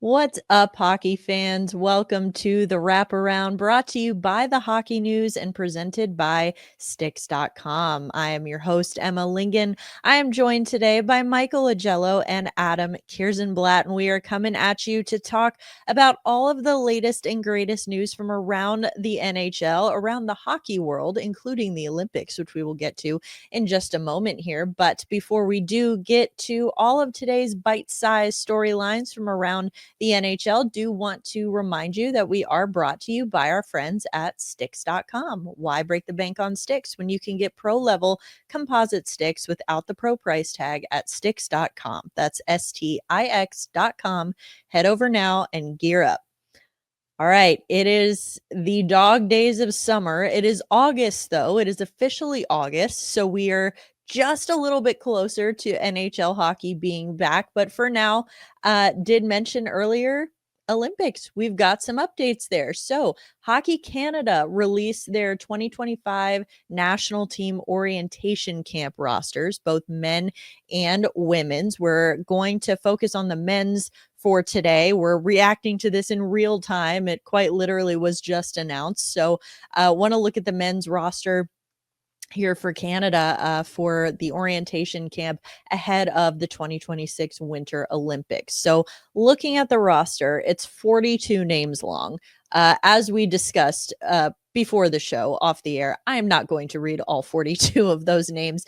What's up, hockey fans? Welcome to the Wraparound, brought to you by the Hockey News and presented by Sticks.com. I am your host, Emma Lingan. I am joined today by Michael Augello and Adam Kierszenblat, and we are coming at you to talk about all of the latest and greatest news from around the NHL, around the hockey world, including the Olympics, which we will get to in just a moment here. But before we do get to all of today's bite-sized storylines from around the NHL, do want to remind you that we are brought to you by our friends at Sticks.com. Why break the bank on sticks when you can get pro level composite sticks without the pro price tag at Sticks.com? That's STIX.com. Head over now and gear up. All right, it is the dog days of summer. It is August, though. It is officially August, so we are just a little bit closer to NHL hockey being back. But for now, did mention earlier, Olympics. We've got some updates there. So, Hockey Canada released their 2025 national team orientation camp rosters, both men and women's. We're going to focus on the men's for today. We're reacting to this in real time. It quite literally was just announced. So, want to look at the men's roster here for Canada for the orientation camp ahead of the 2026 Winter Olympics. So, looking at the roster, it's 42 names long. As we discussed before the show off the air, I am not going to read all 42 of those names.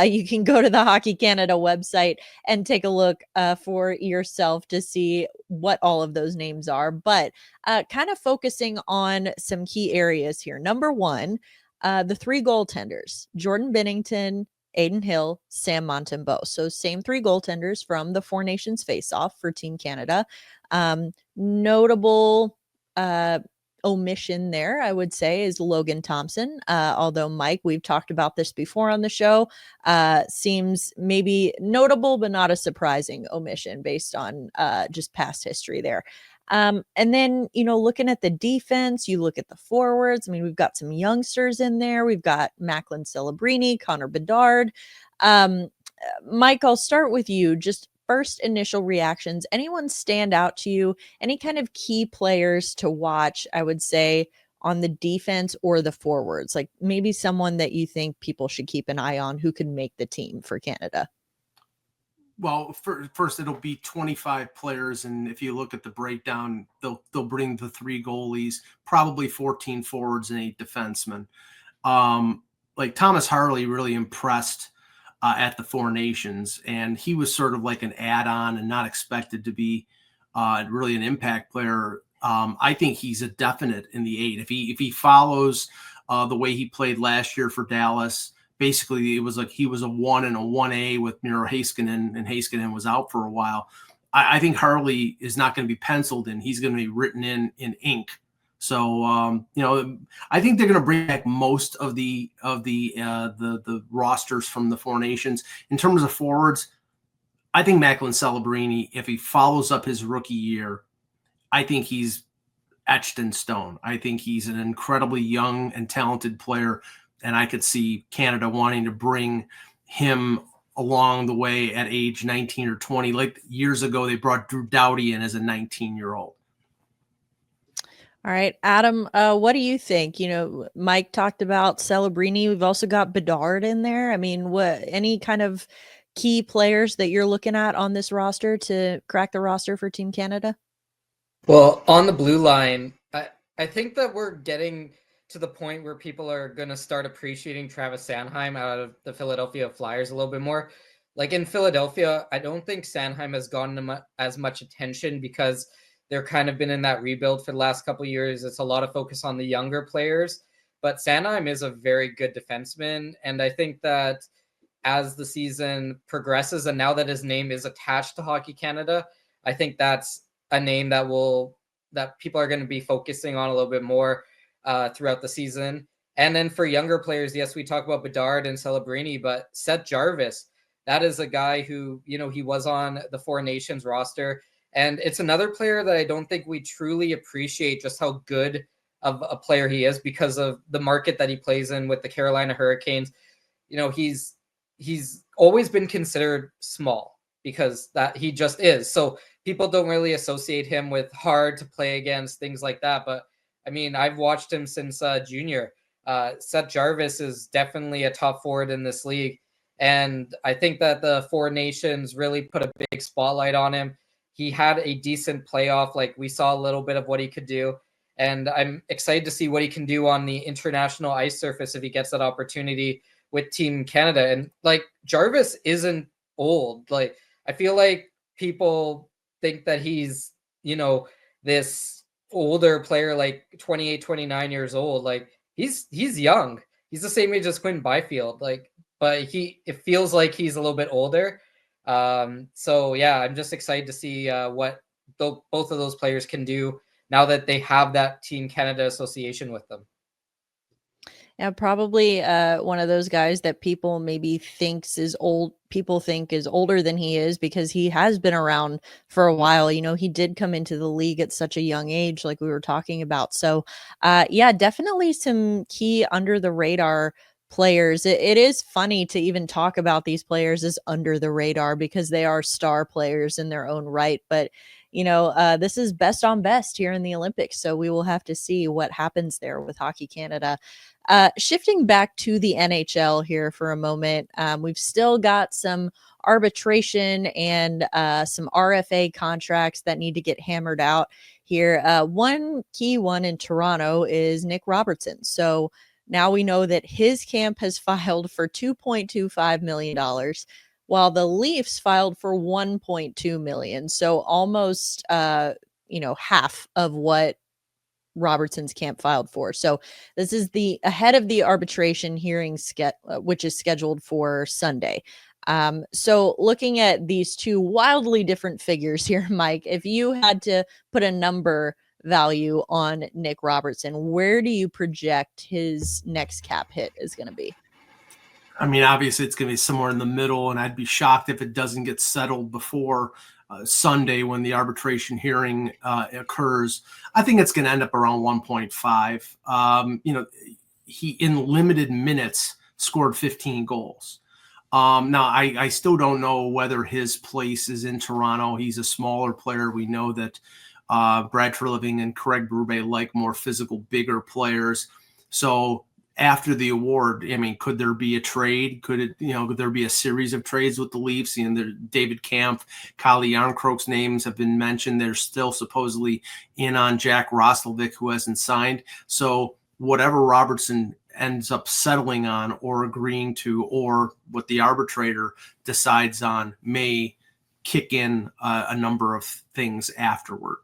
You can go to the Hockey Canada website and take a look for yourself to see what all of those names are. But kind of focusing on some key areas here. Number one, the three goaltenders, Jordan Binnington, Aiden Hill, Sam Montembeault. So same three goaltenders from the Four Nations face-off for Team Canada. Notable omission there, I would say, is Logan Thompson. Although, Mike, we've talked about this before on the show, seems maybe notable, but not a surprising omission based on just past history there. And then, looking at the defense, you look at the forwards. I mean, we've got some youngsters in there. We've got Macklin Celebrini, Connor Bedard. Mike, I'll start with you. Just first initial reactions. Anyone stand out to you? Any kind of key players to watch, I would say, on the defense or the forwards? Like maybe someone that you think people should keep an eye on who could make the team for Canada. Well, first it'll be 25 players, and if you look at the breakdown, they'll bring the three goalies, probably 14 forwards and 8 defensemen. Like Thomas Harley really impressed at the Four Nations, and he was sort of like an add-on and not expected to be really an impact player. I think he's a definite in the 8. If he follows the way he played last year for Dallas. Basically, it was like he was a 1 and a 1A with Miro Heiskanen, and Heiskanen was out for a while. I think Harley is not going to be penciled in. He's going to be written in ink. So, I think they're going to bring back most of the rosters from the Four Nations. In terms of forwards, I think Macklin Celebrini, if he follows up his rookie year, I think he's etched in stone. I think he's an incredibly young and talented player. And I could see Canada wanting to bring him along the way at age 19 or 20. Like years ago, they brought Drew Doughty in as a 19-year-old. All right, Adam, what do you think? Mike talked about Celebrini. We've also got Bedard in there. I mean, any kind of key players that you're looking at on this roster to crack the roster for Team Canada? Well, on the blue line, I think that we're getting to the point where people are going to start appreciating Travis Sanheim out of the Philadelphia Flyers a little bit more. Like in Philadelphia, I don't think Sanheim has gotten as much attention because they're kind of been in that rebuild for the last couple of years. It's a lot of focus on the younger players, but Sanheim is a very good defenseman. And I think that as the season progresses and now that his name is attached to Hockey Canada, I think that's a name that people are going to be focusing on a little bit more throughout the season. And then for younger players, yes, we talk about Bedard and Celebrini, but Seth Jarvis, that is a guy who, he was on the Four Nations roster. And it's another player that I don't think we truly appreciate just how good of a player he is because of the market that he plays in with the Carolina Hurricanes. He's always been considered small. because that he just is. So people don't really associate him with hard to play against, things like that. But I mean, I've watched him since junior. Seth Jarvis is definitely a top forward in this league. And I think that the Four Nations really put a big spotlight on him. He had a decent playoff. Like, we saw a little bit of what he could do. And I'm excited to see what he can do on the international ice surface if he gets that opportunity with Team Canada. And like, Jarvis isn't old. Like, I feel like people think that he's, this older player, like 28, 29 years old. Like, he's young. He's the same age as Quinn Byfield. Like, but it feels like he's a little bit older. So yeah, I'm just excited to see what both of those players can do now that they have that Team Canada association with them. Yeah, probably one of those guys that people maybe thinks is old. People think is older than he is because he has been around for a while. He did come into the league at such a young age, like we were talking about. So, yeah, definitely some key under the radar players. It is funny to even talk about these players as under the radar because they are star players in their own right. But this is best on best here in the Olympics. So we will have to see what happens there with Hockey Canada. Shifting back to the NHL here for a moment, we've still got some arbitration and some RFA contracts that need to get hammered out here. One key one in Toronto is Nick Robertson. So now we know that his camp has filed for $2.25 million, while the Leafs filed for $1.2 million. So almost, half of what Robertson's camp filed for. So this is the ahead of the arbitration hearing, which is scheduled for Sunday. So looking at these two wildly different figures here, Mike, if you had to put a number value on Nick Robertson, where do you project his next cap hit is going to be? I mean, obviously it's going to be somewhere in the middle, and I'd be shocked if it doesn't get settled before Sunday when the arbitration hearing occurs. I think it's going to end up around 1.5. He in limited minutes scored 15 goals. Now, I still don't know whether his place is in Toronto. He's a smaller player. We know that Brad Treliving and Craig Berube like more physical, bigger players. So after the award, I mean, could there be a trade? Could there be a series of trades with the Leafs? David Kampf, Kyle Yarncroke's names have been mentioned. They're still supposedly in on Jack Roslovic, who hasn't signed. So whatever Robertson ends up settling on or agreeing to, or what the arbitrator decides on, may kick in a number of things afterward.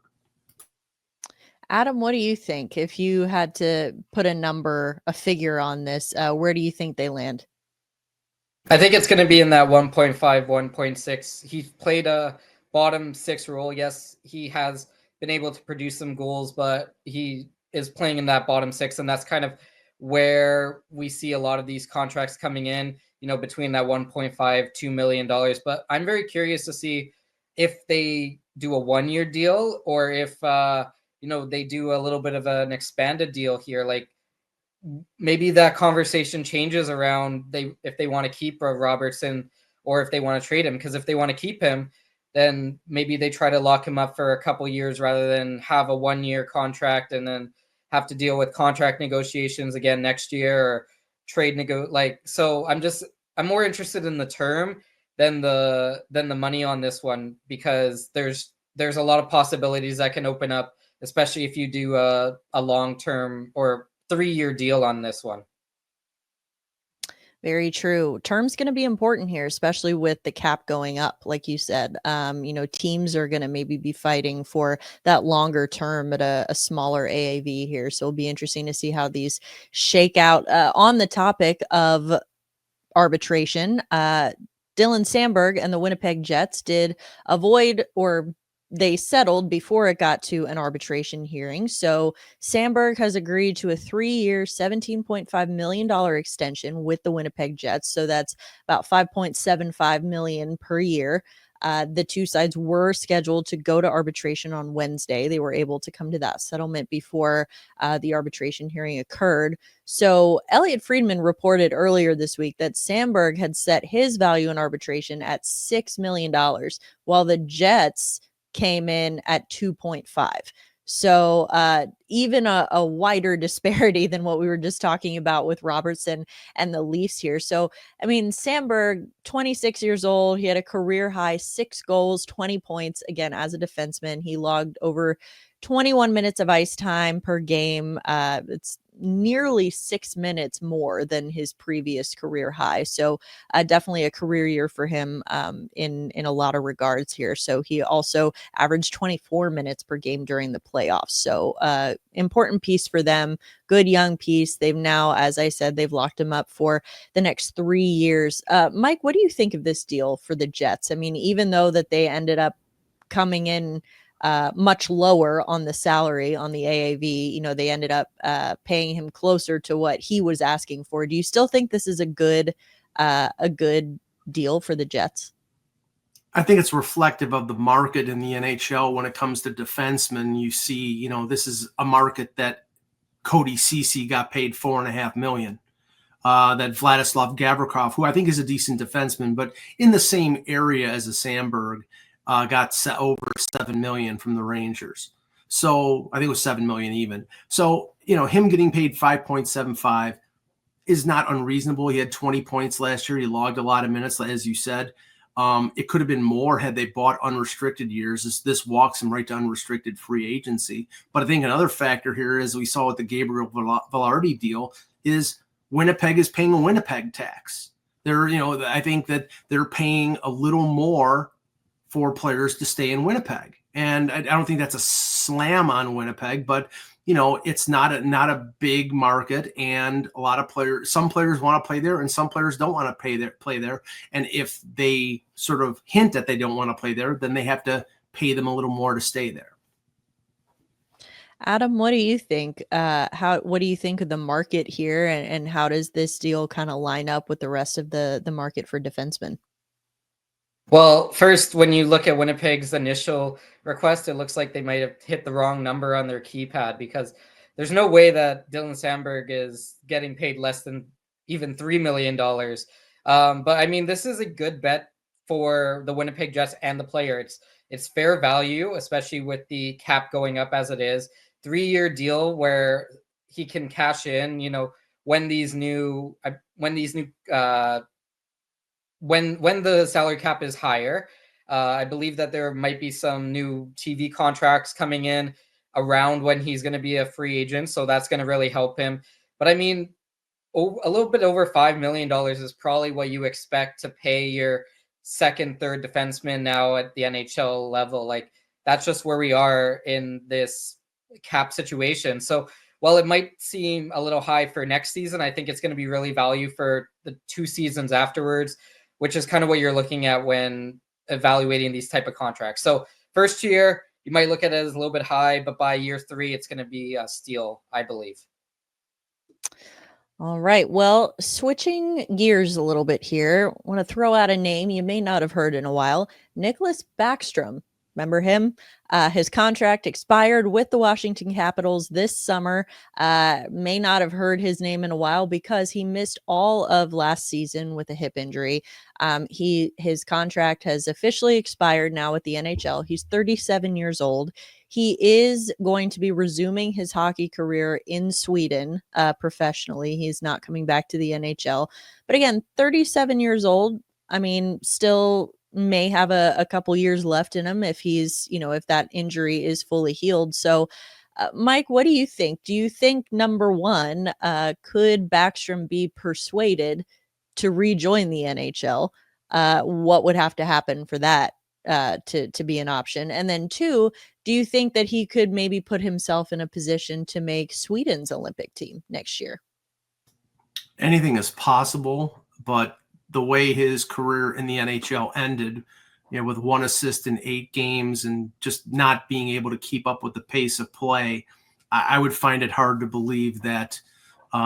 Adam, what do you think? If you had to put a figure on this, where do you think they land? I think it's going to be in that 1.5, 1.6. He's played a bottom six role. Yes, he has been able to produce some goals, but he is playing in that bottom six, and that's kind of where we see a lot of these contracts coming in, between that 1.5, $2 million. But I'm very curious to see if they do a 1-year deal or if, they do a little bit of an expanded deal here. Like, maybe that conversation changes around if they want to keep Robertson or if they want to trade him. Because if they want to keep him, then maybe they try to lock him up for a couple years rather than have a 1-year contract and then have to deal with contract negotiations again next year or trade So I'm more interested in the term than the money on this one, because there's a lot of possibilities that can open up, especially if you do a long-term or 3-year deal on this one. Very true. Term's going to be important here, especially with the cap going up. Like you said, teams are going to maybe be fighting for that longer term at a smaller AAV here. So it'll be interesting to see how these shake out. On the topic of arbitration, Dylan Samberg and the Winnipeg Jets did avoid, or they settled before it got to an arbitration hearing. So Samberg has agreed to a 3-year, $17.5 million extension with the Winnipeg Jets. So that's about $5.75 million per year. The two sides were scheduled to go to arbitration on Wednesday. They were able to come to that settlement before the arbitration hearing occurred. So Elliot Friedman reported earlier this week that Samberg had set his value in arbitration at $6 million, while the Jets came in at 2.5. So even a wider disparity than what we were just talking about with Robertson and the Leafs here. So, I mean, Samberg, 26 years old, he had a career high 6 goals, 20 points. Again, as a defenseman, he logged over 21 minutes of ice time per game. It's nearly 6 minutes more than his previous career high. So definitely a career year for him in a lot of regards here. So he also averaged 24 minutes per game during the playoffs. So important piece for them. Good young piece. They've now, as I said, they've locked him up for the next 3 years. Mike, what do you think of this deal for the Jets? I mean, even though that they ended up coming in much lower on the salary on the AAV, you know, they ended up paying him closer to what he was asking for. Do you still think this is a good deal for the Jets? I think it's reflective of the market in the NHL when it comes to defensemen. You see, you know, this is a market that Cody Ceci got paid $4.5 million. That Vladislav Gavrikov, who I think is a decent defenseman, but in the same area as a Samberg, got over $7 million from the Rangers. So I think it was $7 million even. So, you know, him getting paid 5.75 is not unreasonable. He had 20 points last year. He logged a lot of minutes, as you said. It could have been more had they bought unrestricted years. This walks him right to unrestricted free agency. But I think another factor here, as we saw with the Gabriel Velarde deal, is Winnipeg is paying a Winnipeg tax. I think that they're paying a little more for players to stay in Winnipeg. And I don't think that's a slam on Winnipeg, but you know, it's not a big market, and a lot of players, some players want to play there and some players don't want to play there. And if they sort of hint that they don't want to play there, then they have to pay them a little more to stay there. Adam, what do you think? What do you think of the market here, and how does this deal kind of line up with the rest of the market for defensemen? Well, first, when you look at Winnipeg's initial request, it looks like they might have hit the wrong number on their keypad, because there's no way that Dylan Samberg is getting paid less than even $3 million. But I mean, this is a good bet for the Winnipeg Jets and the player. It's fair value, especially with the cap going up as it is. 3-year deal where he can cash in, you know, when the salary cap is higher. I believe that there might be some new TV contracts coming in around when he's going to be a free agent. So that's going to really help him. But I mean, a little bit over $5 million is probably what you expect to pay your second, third defenseman now at the NHL level. Like, that's just where we are in this cap situation. So while it might seem a little high for next season, I think it's going to be really value for the 2 seasons afterwards, which is kind of what you're looking at when evaluating these type of contracts. So first year, you might look at it as a little bit high, but by year 3, it's going to be a steal, I believe. All right. Well, switching gears a little bit here, I want to throw out a name you may not have heard in a while. Nicklas Backstrom. Remember him? His contract expired with the Washington Capitals this summer. May not have heard his name in a while because he missed all of last season with a hip injury. His contract has officially expired now with the NHL. He's 37 years old. He is going to be resuming his hockey career in Sweden professionally. He's not coming back to the NHL. But again, 37 years old. I mean, still may have a couple years left in him if if that injury is fully healed. So, Mike, what do you think? Do you think, number one, could Backstrom be persuaded to rejoin the NHL? What would have to happen for that to be an option? And then 2, do you think that he could maybe put himself in a position to make Sweden's Olympic team next year? Anything is possible, but the way his career in the NHL ended, with 1 assist in 8 games and just not being able to keep up with the pace of play, I would find it hard to believe that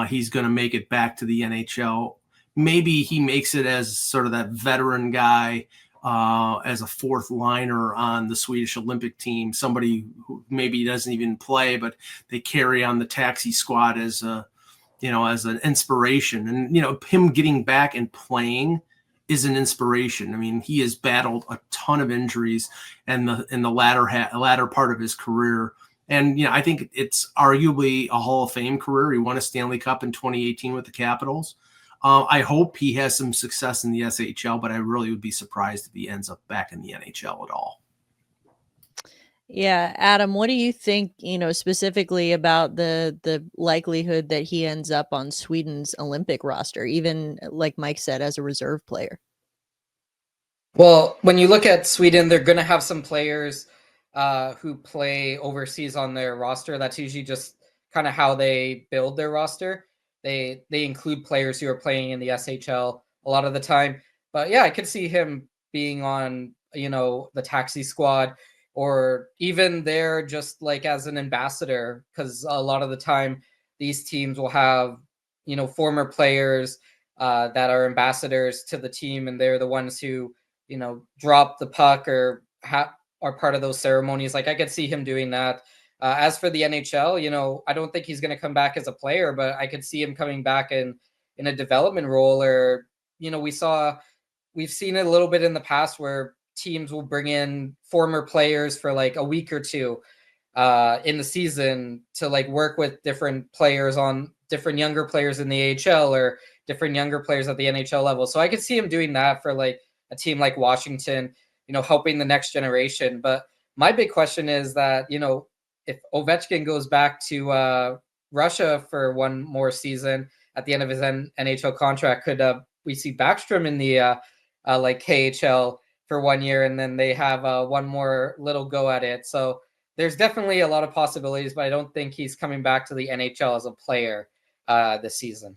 he's going to make it back to the NHL. Maybe he makes it as sort of that veteran guy as a fourth liner on the Swedish Olympic team, somebody who maybe doesn't even play, but they carry on the taxi squad as a, as an inspiration. And, him getting back and playing is an inspiration. I mean, he has battled a ton of injuries in the latter part of his career. And, I think it's arguably a Hall of Fame career. He won a Stanley Cup in 2018 with the Capitals. I hope he has some success in the SHL, but I really would be surprised if he ends up back in the NHL at all. Yeah, Adam, what do you think, specifically about the likelihood that he ends up on Sweden's Olympic roster, even like Mike said, as a reserve player? Well, when you look at Sweden, they're going to have some players who play overseas on their roster. That's usually just kind of how they build their roster. They include players who are playing in the SHL a lot of the time. But yeah, I could see him being on, the taxi squad, or even there just like as an ambassador, because a lot of the time these teams will have, former players that are ambassadors to the team, and they're the ones who, drop the puck or are part of those ceremonies. Like I could see him doing that. As for the NHL, I don't think he's going to come back as a player, but I could see him coming back in a development role. Or, we've seen it a little bit in the past where teams will bring in former players for like a week or two in the season to like work with different players on different younger players in the AHL or different younger players at the NHL level. So I could see him doing that for like a team like Washington, helping the next generation. But my big question is that, if Ovechkin goes back to Russia for one more season at the end of his NHL contract, could we see Backstrom in the like KHL for 1 year, and then they have one more little go at it? So there's definitely a lot of possibilities, but I don't think he's coming back to the NHL as a player this season.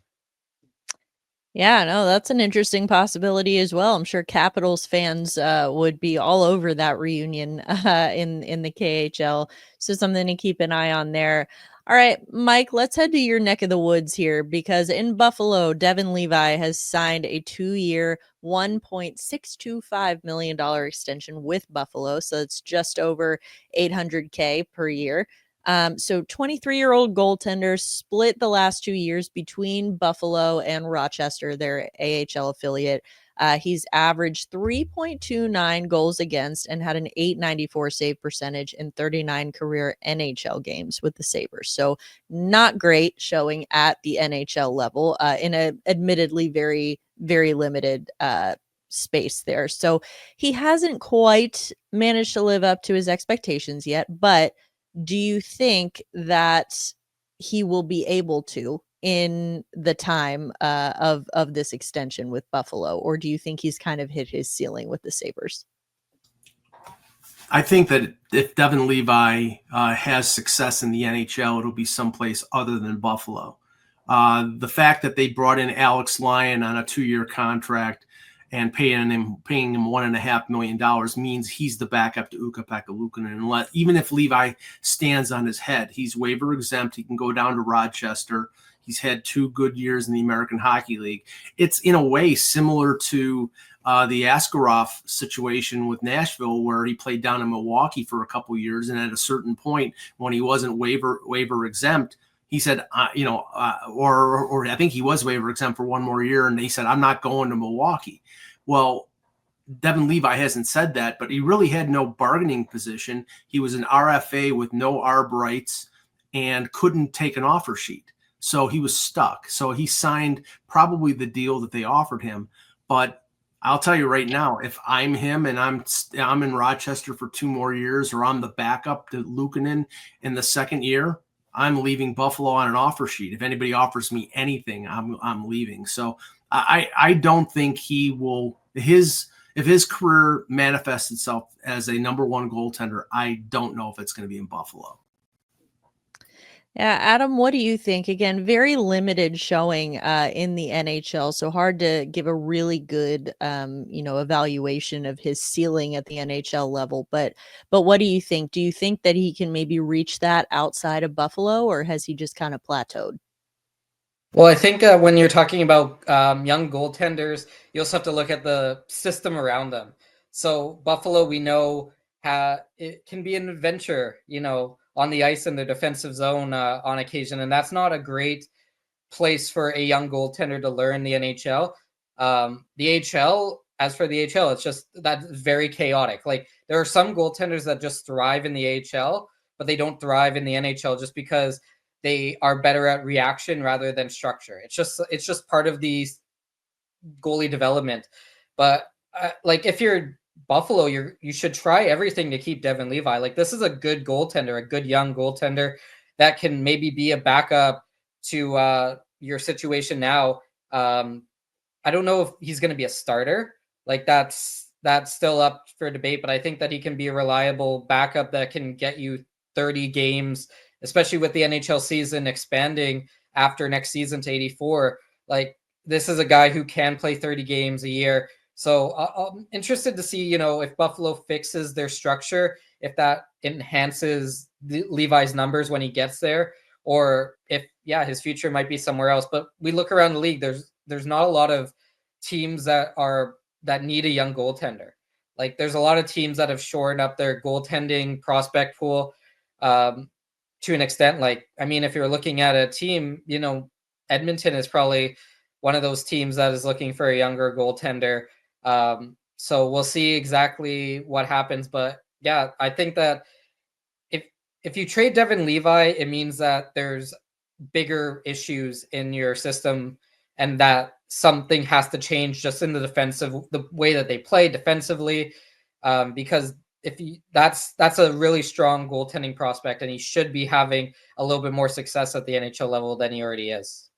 Yeah, no, that's an interesting possibility as well. I'm sure Capitals fans would be all over that reunion in the KHL. So something to keep an eye on there. All right, Mike, let's head to your neck of the woods here, because in Buffalo, Devon Levi has signed a 2-year, $1.625 million extension with Buffalo. So it's just over $800K per year. So 23-year-old goaltender split the last 2 years between Buffalo and Rochester, their AHL affiliate. He's averaged 3.29 goals against and had an .894 save percentage in 39 career NHL games with the Sabres. So not great showing at the NHL level in a admittedly very, very limited space there. So he hasn't quite managed to live up to his expectations yet, but do you think that he will be able to in the time of this extension with Buffalo, or do you think he's kind of hit his ceiling with the Sabres? I think that if Devon Levi has success in the NHL, it'll be someplace other than Buffalo. The fact that they brought in Alex Lyon on a 2-year contract and paying him $1.5 million means he's the backup to Ukko-Pekka Luukkonen. And even if Levi stands on his head, he's waiver exempt. He can go down to Rochester. He's had 2 good years in the American Hockey League. It's in a way similar to the Askarov situation with Nashville, where he played down in Milwaukee for a couple of years. And at a certain point, when he wasn't waiver exempt, he said, or I think he was waiver exempt for 1 more year. And he said, I'm not going to Milwaukee. Well, Devon Levi hasn't said that, but he really had no bargaining position. He was an RFA with no ARB rights and couldn't take an offer sheet. So he was stuck. So he signed probably the deal that they offered him. But I'll tell you right now, if I'm him and I'm in Rochester for 2 more years, or I'm the backup to Luukkonen in the second year, I'm leaving Buffalo on an offer sheet. If anybody offers me anything, I'm leaving. So I don't think he will. If his career manifests itself as a number 1 goaltender, I don't know if it's going to be in Buffalo. Yeah, Adam, what do you think? Again, very limited showing in the NHL, so hard to give a really good, evaluation of his ceiling at the NHL level. But what do you think? Do you think that he can maybe reach that outside of Buffalo, or has he just kind of plateaued? Well, I think when you're talking about young goaltenders, you also have to look at the system around them. So Buffalo, we know, it can be an adventure, on the ice in the defensive zone on occasion, and that's not a great place for a young goaltender to learn the NHL. The AHL, as for the AHL, it's just that's very chaotic. Like, there are some goaltenders that just thrive in the AHL, but they don't thrive in the NHL just because they are better at reaction rather than structure. It's just part of the goalie development. But like, if you're Buffalo, you should try everything to keep Devon Levi. Like, this is a good goaltender, a good young goaltender that can maybe be a backup to your situation now. I don't know if he's going to be a starter. Like, that's still up for debate, but I think that he can be a reliable backup that can get you 30 games, especially with the NHL season expanding after next season to 84. Like, this is a guy who can play 30 games a year. So I'm interested to see, if Buffalo fixes their structure, if that enhances Levi's numbers when he gets there, or if, his future might be somewhere else. But we look around the league, there's not a lot of teams that need a young goaltender. Like, there's a lot of teams that have shored up their goaltending prospect pool to an extent. Like, I mean, if you're looking at a team, Edmonton is probably one of those teams that is looking for a younger goaltender. So we'll see exactly what happens. But yeah, I think that if you trade Devon Levi, it means that there's bigger issues in your system and that something has to change just in the way that they play defensively. Because that's a really strong goaltending prospect, and he should be having a little bit more success at the NHL level than he already is.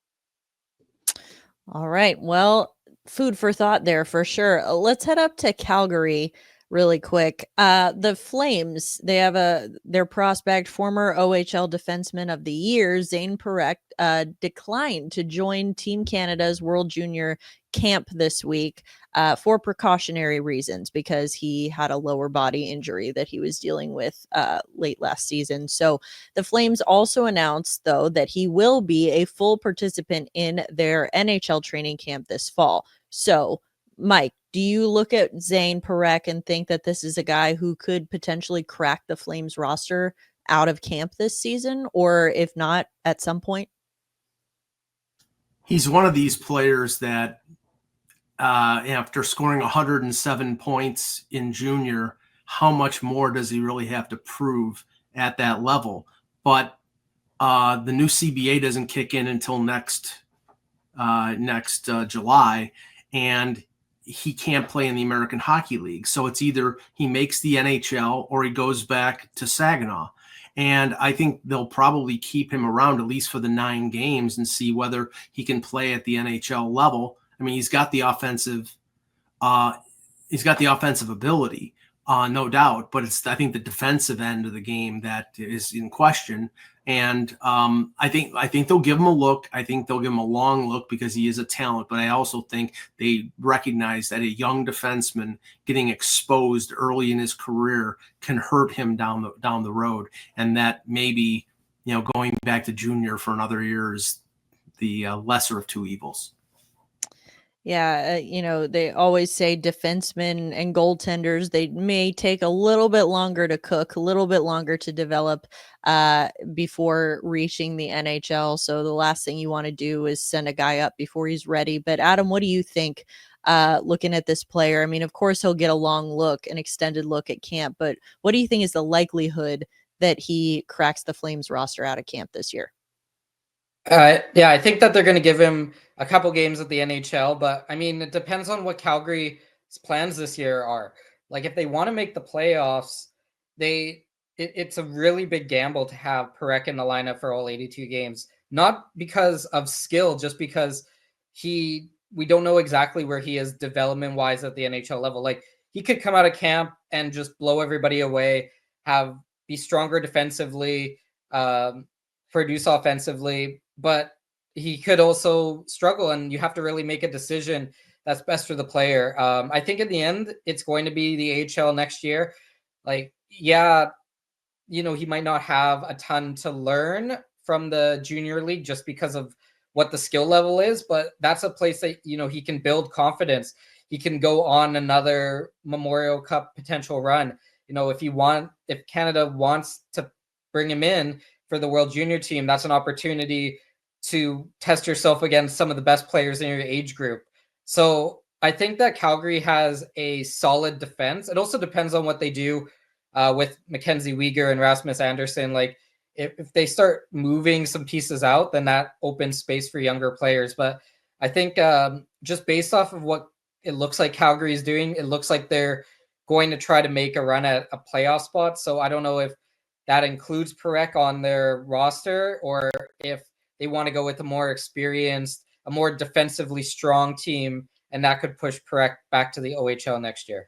All right. Well, food for thought there for sure. Let's head up to Calgary really quick. The Flames, they have their prospect, former OHL defenseman of the year, Zayne Parekh, declined to join Team Canada's World Junior camp this week for precautionary reasons, because he had a lower body injury that he was dealing with late last season. So the Flames also announced, though, that he will be a full participant in their NHL training camp this fall. So, Mike, do you look at Zayne Parekh and think that this is a guy who could potentially crack the Flames roster out of camp this season, or if not, at some point? He's one of these players that after scoring 107 points in junior, how much more does he really have to prove at that level? But the new CBA doesn't kick in until next July, and he can't play in the American Hockey League. So it's either he makes the NHL or he goes back to Saginaw. And I think they'll probably keep him around at least for the 9 games and see whether he can play at the NHL level. I mean, he's got the offensive ability, no doubt, but it's, I think, the defensive end of the game that is in question. And I think they'll give him a look. I think they'll give him a long look because he is a talent. But I also think they recognize that a young defenseman getting exposed early in his career can hurt him down the road, and that maybe, going back to junior for another year is the lesser of two evils. Yeah, they always say defensemen and goaltenders, they may take a little bit longer to cook, a little bit longer to develop before reaching the NHL. So the last thing you want to do is send a guy up before he's ready. But Adam, what do you think looking at this player? I mean, of course, he'll get a long look, an extended look at camp, but what do you think is the likelihood that he cracks the Flames roster out of camp this year? I think that they're going to give him a couple games at the NHL, but I mean, it depends on what Calgary's plans this year are. Like, if they want to make the playoffs, it's a really big gamble to have Parekh in the lineup for all 82 games. Not because of skill, just because we don't know exactly where he is development wise at the NHL level. Like, he could come out of camp and just blow everybody away, be stronger defensively, produce offensively, but he could also struggle, and you have to really make a decision that's best for the player. I think in the end, it's going to be the AHL next year. Like, he might not have a ton to learn from the junior league just because of what the skill level is, but that's a place that, he can build confidence. he can go on another Memorial Cup potential run. If Canada wants to bring him in for the World Junior team, that's an opportunity to test yourself against some of the best players in your age group. So I think that Calgary has a solid defense. It also depends on what they do with Mackenzie Weegar and Rasmus Andersson. Like if they start moving some pieces out, then that opens space for younger players. But I think just based off of what it looks like Calgary is doing, it looks like they're going to try to make a run at a playoff spot. So I don't know if that includes Parekh on their roster or if they want to go with a more experienced, a more defensively strong team, and that could push Parekh back to the OHL next year.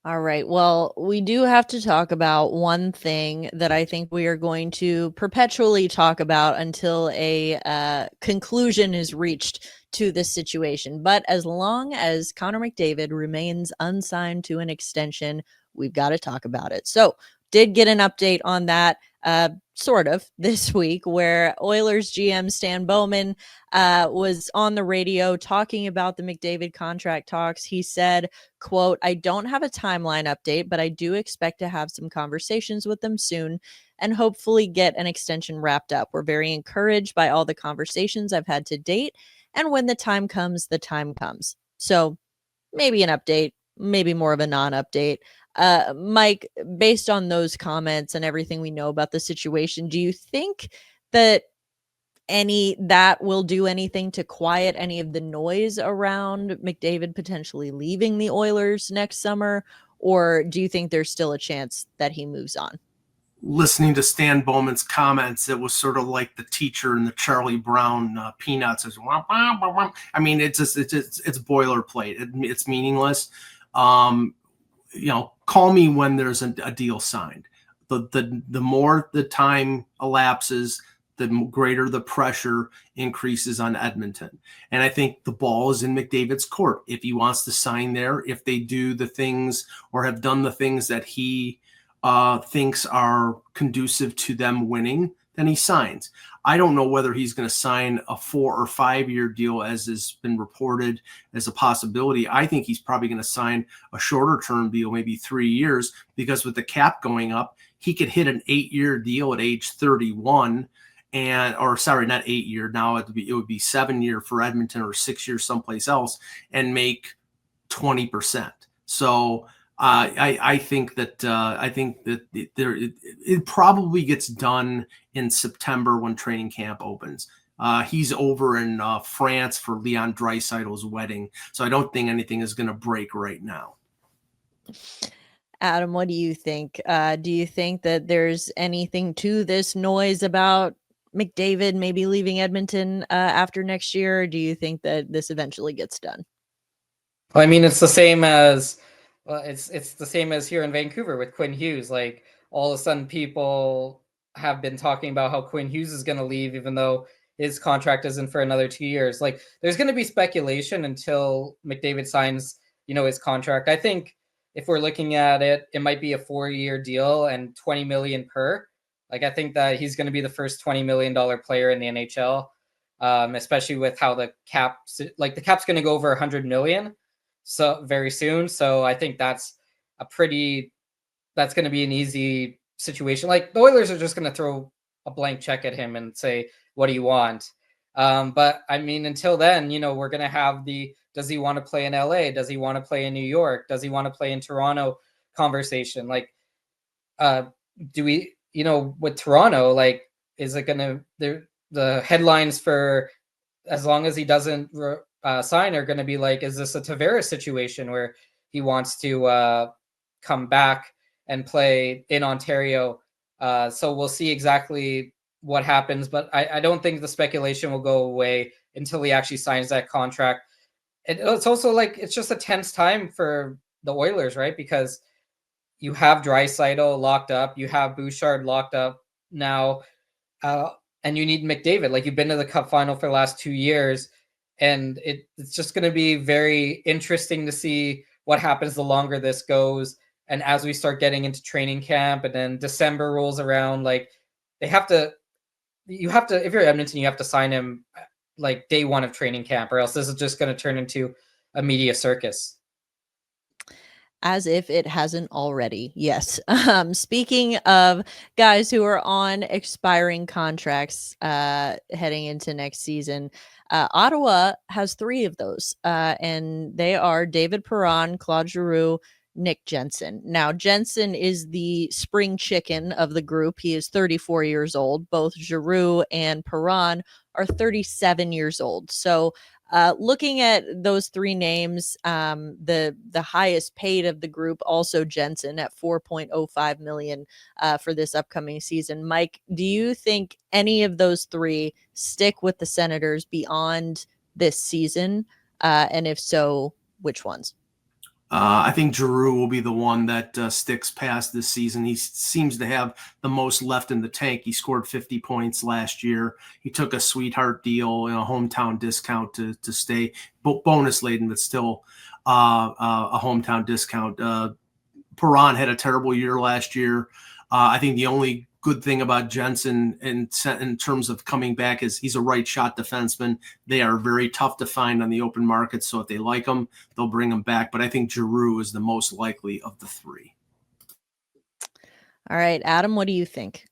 All right. Well, we do have to talk about one thing that I think we are going to perpetually talk about until a conclusion is reached to this situation. But as long as Connor McDavid remains unsigned to an extension, we've got to talk about it. So, did get an update on that sort of this week, where Oilers GM Stan Bowman was on the radio talking about the McDavid contract talks. He said, quote, "I don't have a timeline update, but I do expect to have some conversations with them soon and hopefully get an extension wrapped up. We're very encouraged by all the conversations I've had to date. And when the time comes, the time comes." So maybe an update, maybe more of a non-update. Mike, based on those comments and everything we know about the situation, do you think that that will do anything to quiet any of the noise around McDavid potentially leaving the Oilers next summer? Or do you think there's still a chance that he moves on? Listening to Stan Bowman's comments, it was sort of like the teacher in the Charlie Brown Peanuts. I mean, it's boilerplate. It's meaningless. Call me when there's a deal signed. The more the time elapses, the greater the pressure increases on Edmonton. And I think the ball is in McDavid's court. If he wants to sign there, if they do the things or have done the things that he thinks are conducive to them winning, then he signs. I don't know whether he's going to sign a 4 or 5 year deal, as has been reported as a possibility. I think he's probably going to sign a shorter term deal, maybe 3 years, because with the cap going up, he could hit an 8-year deal at age 31 not 8 year. Now it would be 7 year for Edmonton or 6 years someplace else and make 20%. So I think that it probably gets done in September when training camp opens. He's over in France for Leon Draisaitl's wedding, so I don't think anything is going to break right now. Adam, what do you think? Do you think that there's anything to this noise about McDavid maybe leaving Edmonton after next year? Or do you think that this eventually gets done? I mean, it's the same as it's the same as here in Vancouver with Quinn Hughes. Like all of a sudden, people have been talking about how Quinn Hughes is going to leave, even though his contract isn't for another 2 years. Like there's going to be speculation until McDavid signs, his contract. I think if we're looking at it, it might be a 4-year deal and $20 million per. Like I think that he's going to be the first $20 million player in the NHL, especially with how the cap's going to go over $100 million. So very soon. So I think that's going to be an easy situation. Like the Oilers are just going to throw a blank check at him and say, "What do you want?" But I mean, until then, we're going to have does he want to play in LA? Does he want to play in New York? Does he want to play in Toronto conversation? Like, do we, with Toronto, like, is it going to, the headlines for as long as he doesn't sign are going to be like, is this a Tavares situation where he wants to come back and play in Ontario? So we'll see exactly what happens, but I don't think the speculation will go away until he actually signs that contract. It's also like, it's just a tense time for the Oilers, right? Because you have Draisaitl locked up, you have Bouchard locked up now, and you need McDavid. Like you've been to the Cup final for the last 2 years. And it's just going to be very interesting to see what happens the longer this goes. And as we start getting into training camp and then December rolls around, like if you're Edmonton, you have to sign him like day one of training camp, or else this is just going to turn into a media circus. As if it hasn't already. Yes. Speaking of guys who are on expiring contracts heading into next season, Ottawa has 3 of those, and they are David Perron, Claude Giroux, Nick Jensen. Now, Jensen is the spring chicken of the group. He is 34 years old. Both Giroux and Perron are 37 years old. So looking at those 3 names, the highest paid of the group, also Jensen at $4.05 million for this upcoming season. Mike, do you think any of those 3 stick with the Senators beyond this season? And if so, which ones? I think Giroux will be the one that sticks past this season. He seems to have the most left in the tank. He scored 50 points last year. He took a sweetheart deal, a hometown discount to stay, bonus laden, but still a hometown discount. Perron had a terrible year last year. I think the only good thing about Jensen in terms of coming back is he's a right shot defenseman. They are very tough to find on the open market. So if they like him, they'll bring him back. But I think Giroux is the most likely of the 3. All right, Adam, what do you think?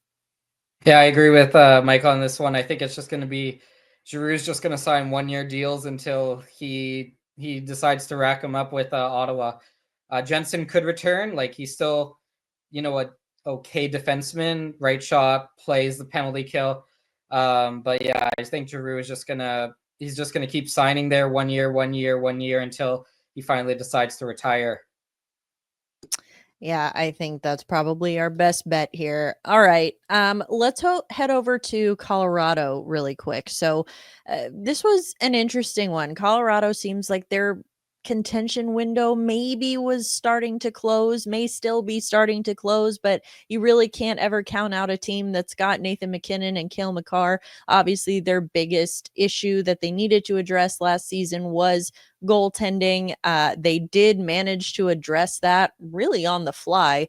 Yeah, I agree with Mike on this one. I think it's just going to be Giroux's just going to sign 1-year deals until he decides to rack them up with Ottawa. Jensen could return. Like, he's still, a okay defenseman, right shot, plays the penalty kill. But yeah, I think Giroux is just gonna keep signing there 1 year until he finally decides to retire. Yeah, I think that's probably our best bet here. All right. Let's head over to Colorado really quick. So this was an interesting one. Colorado seems like their contention window maybe was starting to close, may still be starting to close, but you really can't ever count out a team that's got Nathan MacKinnon and Cale Makar. Obviously, their biggest issue that they needed to address last season was goaltending. They did manage to address that really on the fly.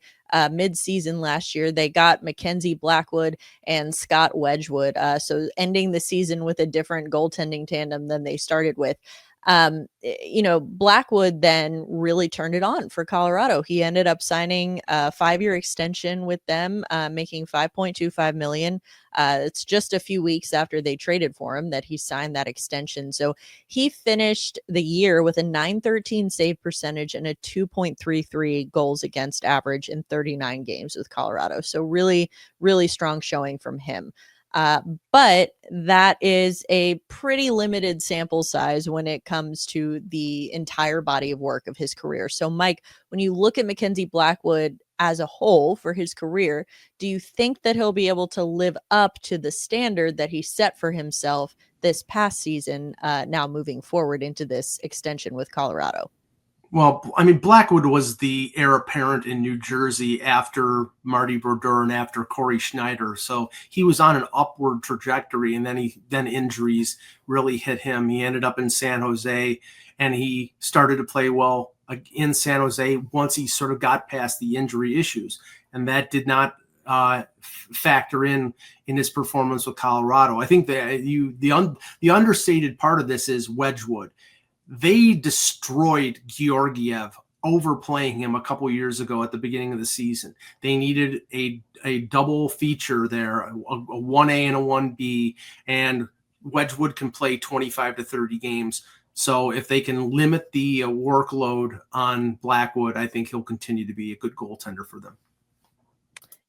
Mid-season last year, they got Mackenzie Blackwood and Scott Wedgwood. So ending the season with a different goaltending tandem than they started with. Blackwood then really turned it on for Colorado. He ended up signing a 5-year extension with them, making $5.25 million. It's just a few weeks after they traded for him that he signed that extension. So he finished the year with a .913 save percentage and a 2.33 goals against average in 39 games with Colorado. So really, really strong showing from him. But that is a pretty limited sample size when it comes to the entire body of work of his career. So, Mike, when you look at Mackenzie Blackwood as a whole for his career, do you think that he'll be able to live up to the standard that he set for himself this past season, now moving forward into this extension with Colorado? Well, I mean, Blackwood was the heir apparent in New Jersey after Marty Brodeur and after Corey Schneider. So he was on an upward trajectory, and then injuries really hit him. He ended up in San Jose, and he started to play well in San Jose once he sort of got past the injury issues. And that did not factor in his performance with Colorado. I think that the understated part of this is Wedgwood. They destroyed Georgiev overplaying him a couple years ago at the beginning of the season. They needed a double feature there, a 1A and a 1B, and Wedgwood can play 25 to 30 games. So if they can limit the workload on Blackwood, I think he'll continue to be a good goaltender for them.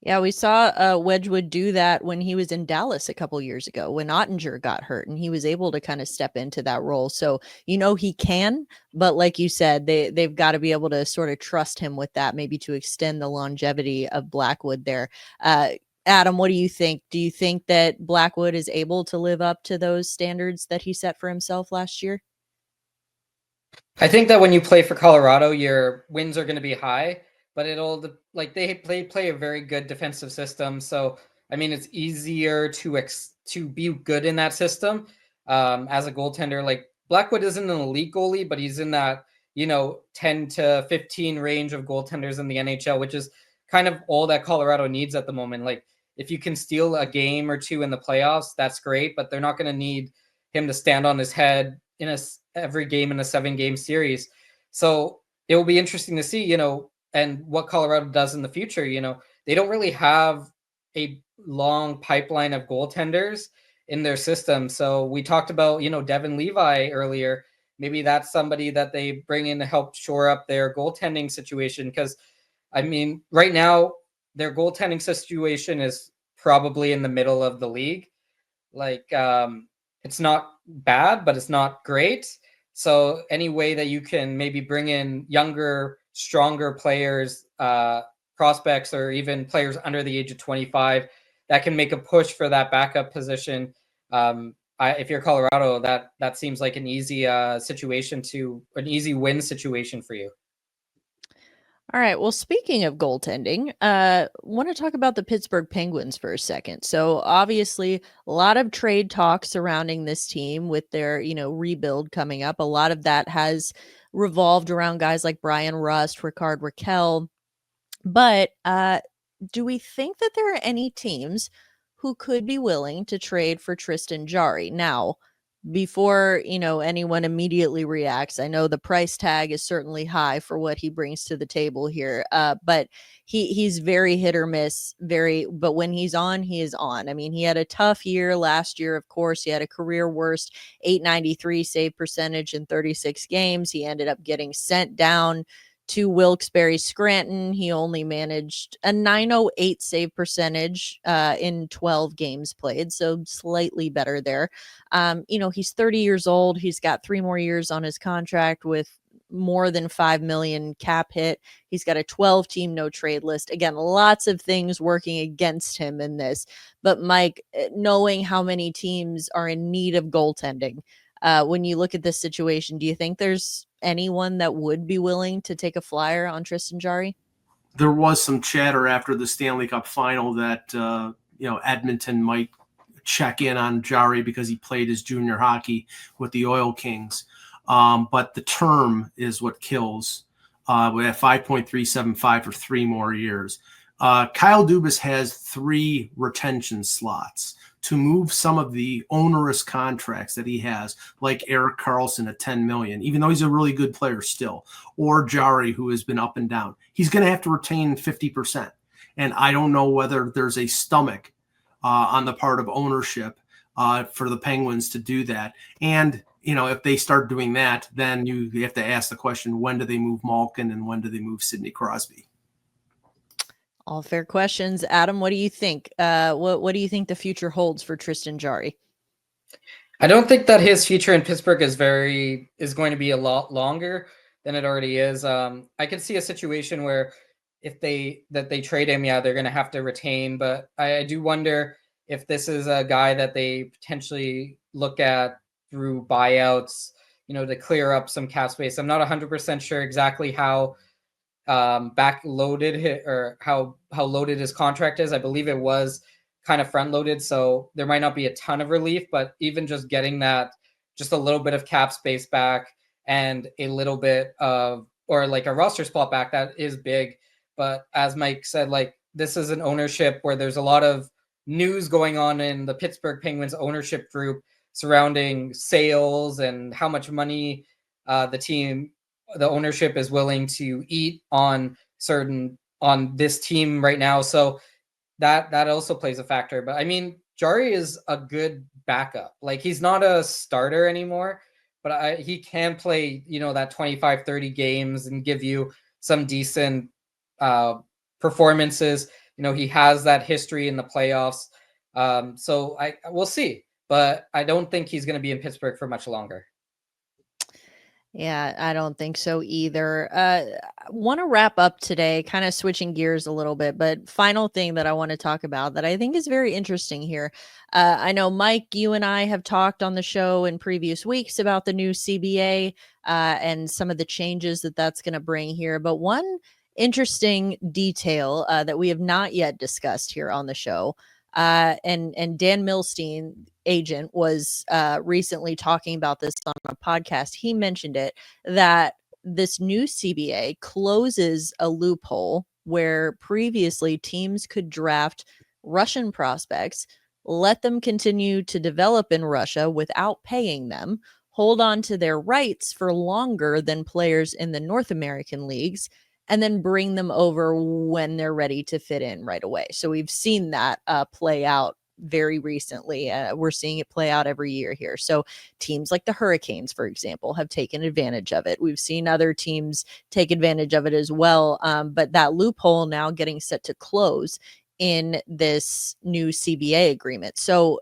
Yeah, we saw Wedgwood do that when he was in Dallas a couple years ago when Ottinger got hurt, and he was able to kind of step into that role. So, he can, but like you said, they've got to be able to sort of trust him with that, maybe to extend the longevity of Blackwood there. Adam, what do you think? Do you think that Blackwood is able to live up to those standards that he set for himself last year? I think that when you play for Colorado, your wins are going to be high, but they play a very good defensive system. So, I mean, it's easier to be good in that system as a goaltender. Like, Blackwood isn't an elite goalie, but he's in that, 10 to 15 range of goaltenders in the NHL, which is kind of all that Colorado needs at the moment. Like, if you can steal a game or two in the playoffs, that's great, but they're not going to need him to stand on his head in every game in a 7-game series. So it will be interesting to see, and what Colorado does in the future. They don't really have a long pipeline of goaltenders in their system. So we talked about, Devon Levi earlier. Maybe that's somebody that they bring in to help shore up their goaltending situation. Because, right now, their goaltending situation is probably in the middle of the league. It's not bad, but it's not great. So any way that you can maybe bring in younger, stronger players, prospects, or even players under the age of 25 that can make a push for that backup position. If you're Colorado, that seems like an easy an easy win situation for you. All right. Well, speaking of goaltending, want to talk about the Pittsburgh Penguins for a second. So obviously, a lot of trade talk surrounding this team with their, rebuild coming up. A lot of that has revolved around guys like Brian Rust, Rickard Rakell. But do we think that there are any teams who could be willing to trade for Tristan Jarry? Now, before, anyone immediately reacts, I know the price tag is certainly high for what he brings to the table here. But he's very hit or miss, but when he's on, he is on. He had a tough year last year, of course. He had a career worst 893 save percentage in 36 games. He ended up getting sent down to Wilkes-Barre Scranton. He only managed a 908 save percentage in 12 games played, so slightly better there. He's 30 years old. He's got 3 more years on his contract with more than $5 million cap hit. He's got a 12-team no trade list. Again, lots of things working against him in this. But Mike, knowing how many teams are in need of goaltending, when you look at this situation, do you think there's anyone that would be willing to take a flyer on Tristan Jarry? There was some chatter after the Stanley Cup final that Edmonton might check in on Jarry because he played his junior hockey with the Oil Kings. But the term is what kills. We have 5.375 for 3 more years. Kyle Dubas has 3 retention slots to move some of the onerous contracts that he has, like Erik Karlsson at $10 million, even though he's a really good player still, or Jarry, who has been up and down. He's going to have to retain 50%. And I don't know whether there's a stomach on the part of ownership for the Penguins to do that. And, if they start doing that, then you have to ask the question, when do they move Malkin and when do they move Sidney Crosby? All fair questions. Adam, what do you think? What do you think the future holds for Tristan Jarry? I don't think that his future in Pittsburgh is going to be a lot longer than it already is. I could see a situation where if they trade him, they're going to have to retain. But I do wonder if this is a guy that they potentially look at through buyouts, to clear up some cap space. I'm not 100% sure exactly how backloaded or how loaded his contract is. I believe it was kind of front loaded, so there might not be a ton of relief, but even just getting that, just a little bit of cap space back and a little bit of, or like a roster spot back, that is big. But as Mike said, this is an ownership where there's a lot of news going on in the Pittsburgh Penguins ownership group surrounding sales and how much money the ownership is willing to eat on this team right now. So that also plays a factor. But Jarry is a good backup. He's not a starter anymore, but he can play, that 25, 30 games and give you some decent performances. He has that history in the playoffs. So we'll see, but I don't think he's going to be in Pittsburgh for much longer. Yeah, I don't think so either. Want to wrap up today, kind of switching gears a little bit, but final thing that I want to talk about that I think is very interesting here. I know, Mike, you and I have talked on the show in previous weeks about the new CBA and some of the changes that that's going to bring here. But one interesting detail that we have not yet discussed here on the show, and Dan Milstein, agent, was recently talking about this on a podcast. He mentioned it, that this new CBA closes a loophole where previously teams could draft Russian prospects, let them continue to develop in Russia without paying them, hold on to their rights for longer than players in the North American leagues, and then bring them over when they're ready to fit in right away. So we've seen that play out very recently. We're seeing it play out every year here. So teams like the Hurricanes, for example, have taken advantage of it. We've seen other teams take advantage of it as well. But that loophole now getting set to close in this new CBA agreement. So,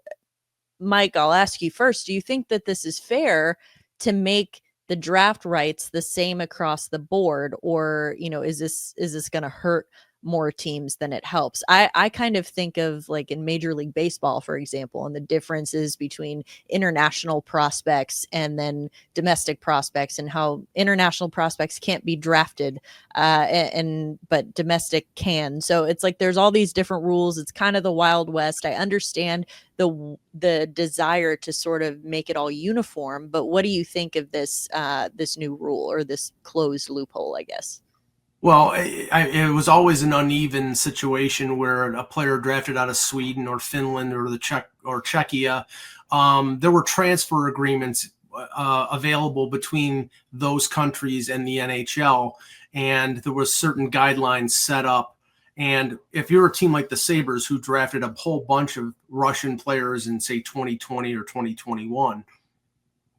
Mike, I'll ask you first. Do you think that this is fair to make the draft rights the same across the board, or is this going to hurt more teams than it helps? I kind of think of like in Major League Baseball, for example, and the differences between international prospects and then domestic prospects, and how international prospects can't be drafted but domestic can. So it's like there's all these different rules. It's kind of the Wild West. I understand the desire to sort of make it all uniform, but what do you think of this new rule, or this closed loophole, I guess? Well, it was always an uneven situation where a player drafted out of Sweden or Finland or Czechia, there were transfer agreements available between those countries and the NHL, and there was certain guidelines set up. And if you're a team like the Sabres, who drafted a whole bunch of Russian players in, say, 2020 or 2021,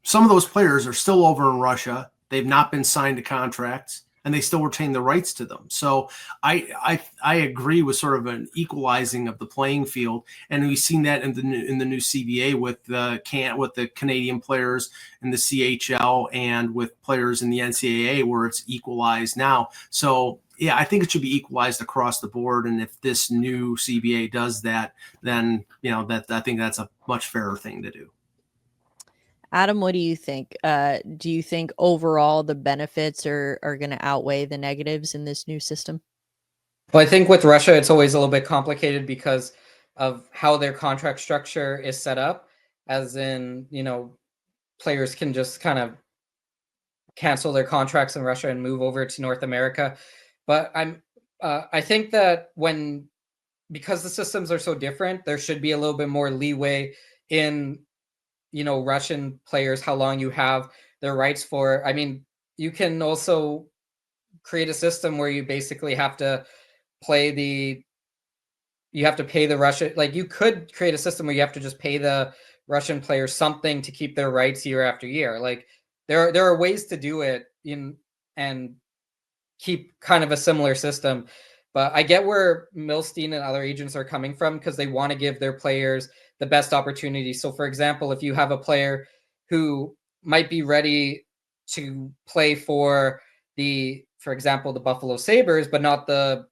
some of those players are still over in Russia. They've not been signed to contracts, and they still retain the rights to them. So I agree with sort of an equalizing of the playing field, and we've seen that in the new CBA with the Canadian players in the CHL and with players in the NCAA, where it's equalized now. So yeah, I think it should be equalized across the board, and if this new CBA does that, then that I think that's a much fairer thing to do. Adam, what do you think? Do you think overall the benefits are going to outweigh the negatives in this new system? Well, I think with Russia, it's always a little bit complicated because of how their contract structure is set up, as in, players can just kind of cancel their contracts in Russia and move over to North America. But I think that because the systems are so different, there should be a little bit more leeway in Russian players, how long you have their rights for. I mean, you can also create a system where you basically have to pay the Russian, like you could create a system where you have to just pay the Russian players something to keep their rights year after year. Like there are ways to do it and keep kind of a similar system. But I get where Milstein and other agents are coming from, because they want to give their players the best opportunity. So, for example, if you have a player who might be ready to play for example, the Buffalo Sabres, but not the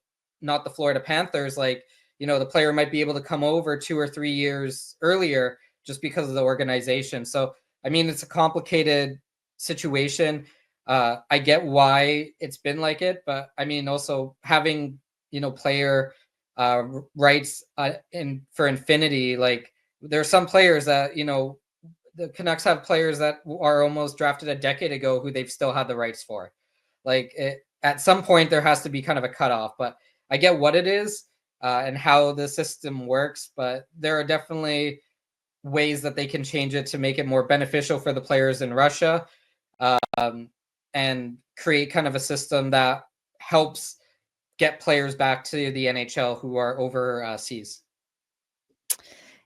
Florida Panthers, like, the player might be able to come over 2 or 3 years earlier just because of the organization. So, I mean, it's a complicated situation. I get why it's been like it, but I mean, also having player rights for infinity. Like there are some players that the Canucks have players that are almost drafted a decade ago who they've still had the rights for. Like at some point there has to be kind of a cutoff. But I get what it is and how the system works, but there are definitely ways that they can change it to make it more beneficial for the players in Russia, and create kind of a system that helps get players back to the NHL who are overseas.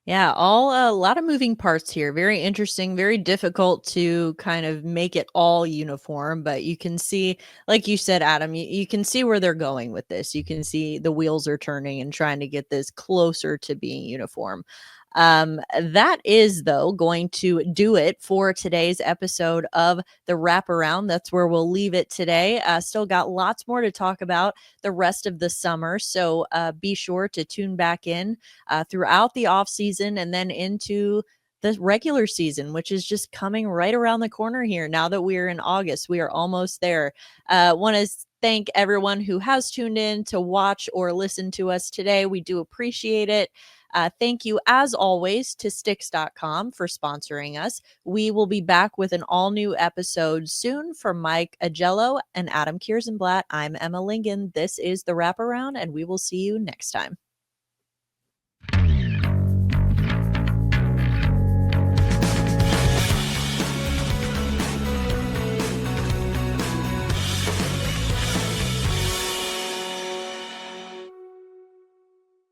Yeah, a lot of moving parts here. Very interesting, very difficult to kind of make it all uniform, but you can see, like you said, Adam, you can see where they're going with this. You can see the wheels are turning and trying to get this closer to being uniform. That is, though, going to do it for today's episode of the Wraparound. That's where we'll leave it today. Still got lots more to talk about the rest of the summer. So be sure to tune back in throughout the off season and then into the regular season, which is just coming right around the corner here. Now that we're in August, we are almost there. Want to thank everyone who has tuned in to watch or listen to us today. We do appreciate it. Thank you, as always, to Stix.com for sponsoring us. We will be back with an all-new episode soon. For Mike Augello and Adam Kierszenblat, I'm Emma Lingan. This is The Wraparound, and we will see you next time.